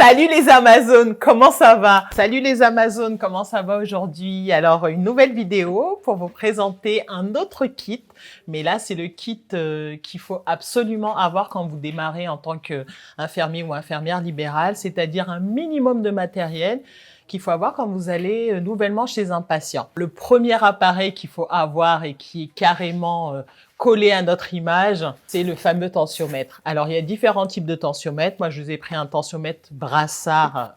Salut les Amazones, comment ça va? Salut les Amazones, comment ça va aujourd'hui? Alors, une nouvelle vidéo pour vous présenter un autre kit. Mais là, c'est le kit qu'il faut absolument avoir quand vous démarrez en tant qu'infirmier ou infirmière libérale, c'est-à-dire un minimum de matériel qu'il faut avoir quand vous allez nouvellement chez un patient. Le premier appareil qu'il faut avoir et qui est carrément collé à notre image, c'est le fameux tensiomètre. Alors, il y a différents types de tensiomètres. Moi, je vous ai pris un tensiomètre brassard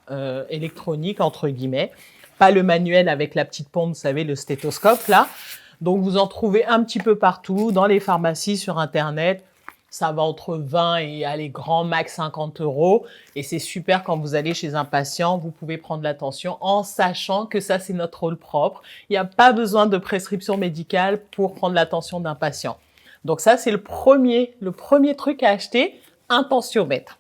électronique, entre guillemets. Pas le manuel avec la petite pompe, vous savez, le stéthoscope, là. Donc, vous en trouvez un petit peu partout, dans les pharmacies, sur Internet. Ça va entre 20 et, allez, grand max 50 €. Et c'est super quand vous allez chez un patient, vous pouvez prendre la tension en sachant que ça, c'est notre rôle propre. Il n'y a pas besoin de prescription médicale pour prendre la tension d'un patient. Donc ça, c'est le premier truc à acheter, un tensiomètre.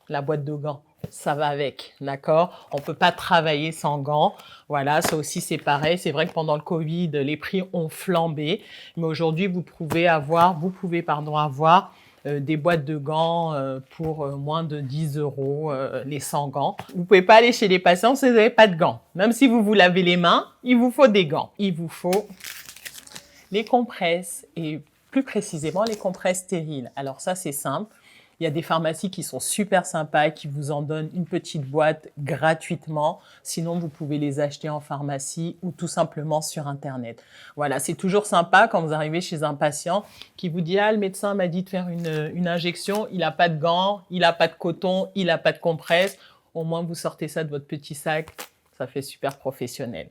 La boîte de gants, ça va avec, d'accord? On peut pas travailler sans gants. Voilà, ça aussi, c'est pareil. C'est vrai que pendant le Covid, les prix ont flambé. Mais aujourd'hui, vous pouvez avoir des boîtes de gants pour moins de 10 €, les 100 gants. Vous pouvez pas aller chez les patients si vous n'avez pas de gants. Même si vous vous lavez les mains, il vous faut des gants. Il vous faut les compresses et plus précisément les compresses stériles. Alors ça, c'est simple. Il y a des pharmacies qui sont super sympas, qui vous en donnent une petite boîte gratuitement. Sinon, vous pouvez les acheter en pharmacie ou tout simplement sur Internet. Voilà, c'est toujours sympa quand vous arrivez chez un patient qui vous dit « Ah, le médecin m'a dit de faire une injection, il n'a pas de gants, il n'a pas de coton, il n'a pas de compresse. » Au moins, vous sortez ça de votre petit sac. Ça fait super professionnel.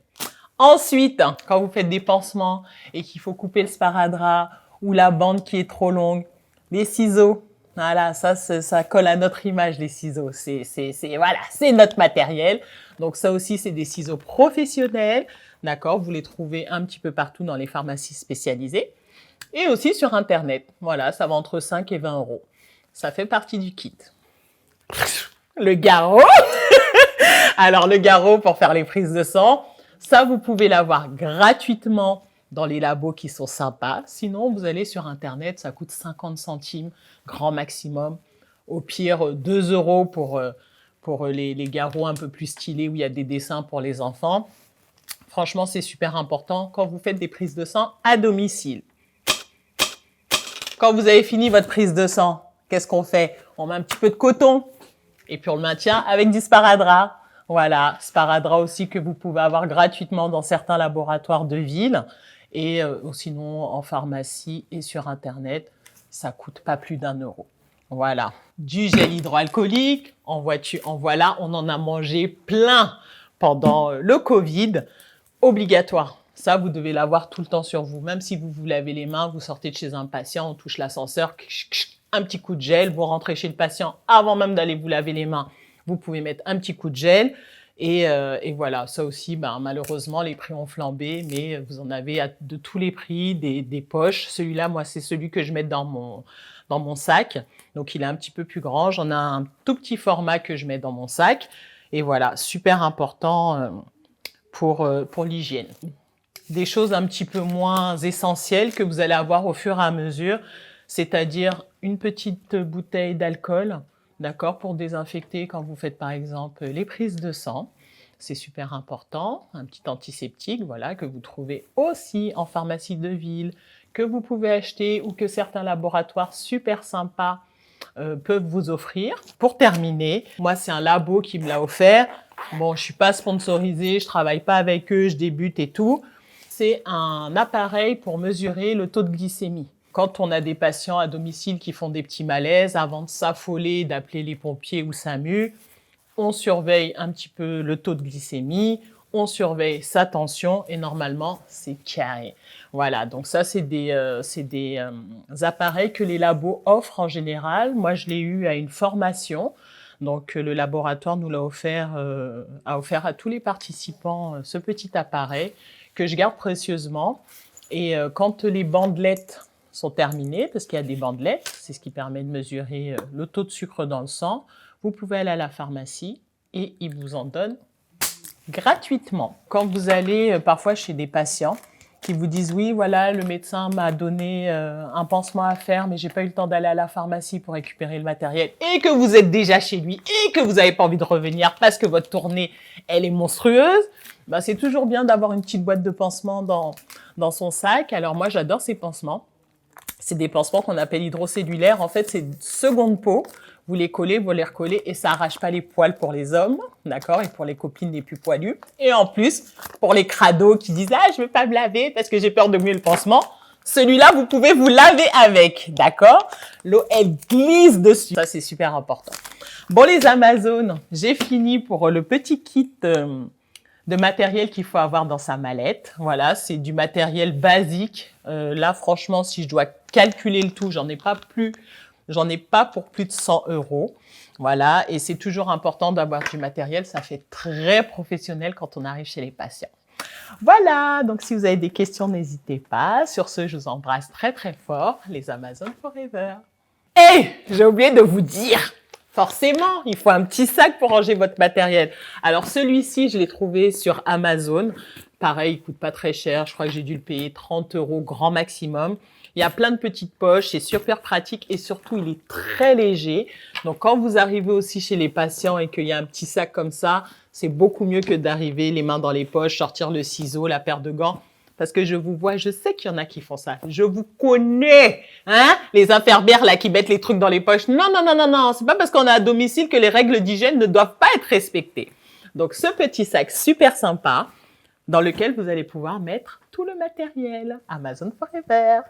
Ensuite, quand vous faites des pansements et qu'il faut couper le sparadrap ou la bande qui est trop longue, les ciseaux. Voilà, ça colle à notre image, les ciseaux. Voilà, c'est notre matériel. Donc ça aussi, c'est des ciseaux professionnels. D'accord, vous les trouvez un petit peu partout dans les pharmacies spécialisées. Et aussi sur Internet. Voilà, ça va entre 5 et 20 €. Ça fait partie du kit. Le garrot. Alors, le garrot pour faire les prises de sang. Ça, vous pouvez l'avoir gratuitement dans les labos qui sont sympas. Sinon, vous allez sur Internet, ça coûte 50 centimes, grand maximum. Au pire, 2 € pour les garrots un peu plus stylés où il y a des dessins pour les enfants. Franchement, c'est super important quand vous faites des prises de sang à domicile. Quand vous avez fini votre prise de sang, qu'est-ce qu'on fait? On met un petit peu de coton et puis on le maintient avec du sparadrap. Voilà, sparadrap aussi que vous pouvez avoir gratuitement dans certains laboratoires de ville et sinon en pharmacie et sur Internet, ça coûte pas plus d'1 €. Voilà, du gel hydroalcoolique, en voilà, on en a mangé plein pendant le Covid, obligatoire. Ça, vous devez l'avoir tout le temps sur vous. Même si vous vous lavez les mains, vous sortez de chez un patient, on touche l'ascenseur, un petit coup de gel, vous rentrez chez le patient avant même d'aller vous laver les mains. Vous pouvez mettre un petit coup de gel et voilà. Ça aussi, malheureusement, les prix ont flambé, mais vous en avez de tous les prix, des poches. Celui-là, moi, c'est celui que je mets dans mon sac. Donc, il est un petit peu plus grand. J'en ai un tout petit format que je mets dans mon sac. Et voilà, super important pour l'hygiène. Des choses un petit peu moins essentielles que vous allez avoir au fur et à mesure, c'est-à-dire une petite bouteille d'alcool, d'accord, pour désinfecter quand vous faites par exemple les prises de sang. C'est super important. Un petit antiseptique, voilà, que vous trouvez aussi en pharmacie de ville, que vous pouvez acheter ou que certains laboratoires super sympas peuvent vous offrir. Pour terminer, moi, c'est un labo qui me l'a offert. Bon, je suis pas sponsorisée, je travaille pas avec eux, je débute et tout. C'est un appareil pour mesurer le taux de glycémie. Quand on a des patients à domicile qui font des petits malaises, avant de s'affoler, d'appeler les pompiers ou SAMU, on surveille un petit peu le taux de glycémie, on surveille sa tension et normalement, c'est carré. Voilà, donc ça, c'est des appareils que les labos offrent en général. Moi, je l'ai eu à une formation. Donc, le laboratoire nous l'a offert, a offert à tous les participants ce petit appareil que je garde précieusement. Et quand les bandelettes sont terminées, parce qu'il y a des bandelettes, c'est ce qui permet de mesurer le taux de sucre dans le sang, vous pouvez aller à la pharmacie et ils vous en donnent gratuitement. Quand vous allez parfois chez des patients qui vous disent oui, voilà, le médecin m'a donné un pansement à faire, mais j'ai pas eu le temps d'aller à la pharmacie pour récupérer le matériel, et que vous êtes déjà chez lui et que vous n'avez pas envie de revenir parce que votre tournée, elle est monstrueuse, ben, c'est toujours bien d'avoir une petite boîte de pansements dans son sac. Alors moi, j'adore ces pansements. C'est des pansements qu'on appelle hydrocellulaires. En fait, c'est une seconde peau. Vous les collez, vous les recollez et ça arrache pas les poils pour les hommes, d'accord, et pour les copines les plus poilues. Et en plus, pour les crados qui disent « Ah, je veux pas me laver parce que j'ai peur de mouiller le pansement », celui-là, vous pouvez vous laver avec, d'accord? L'eau, elle glisse dessus. Ça, c'est super important. Bon, les Amazones, j'ai fini pour le petit kit de matériel qu'il faut avoir dans sa mallette. Voilà, c'est du matériel basique. Là, franchement, si je dois calculer le tout, j'en ai pas pour plus de 100 €. Voilà, et c'est toujours important d'avoir du matériel. Ça fait très professionnel quand on arrive chez les patients. Voilà, donc si vous avez des questions, n'hésitez pas. Sur ce, je vous embrasse très très fort, les Amazones Forever. Et j'ai oublié de vous dire, forcément, il faut un petit sac pour ranger votre matériel. Alors celui-ci, je l'ai trouvé sur Amazon. Pareil, il coûte pas très cher. Je crois que j'ai dû le payer 30 € grand maximum. Il y a plein de petites poches, c'est super pratique et surtout, il est très léger. Donc, quand vous arrivez aussi chez les patients et qu'il y a un petit sac comme ça, c'est beaucoup mieux que d'arriver les mains dans les poches, sortir le ciseau, la paire de gants. Parce que je vous vois, je sais qu'il y en a qui font ça. Je vous connais, hein, les infirmières là qui mettent les trucs dans les poches. Non, non, non, non, non, c'est pas parce qu'on est à domicile que les règles d'hygiène ne doivent pas être respectées. Donc, ce petit sac super sympa dans lequel vous allez pouvoir mettre tout le matériel. Amazone Forever.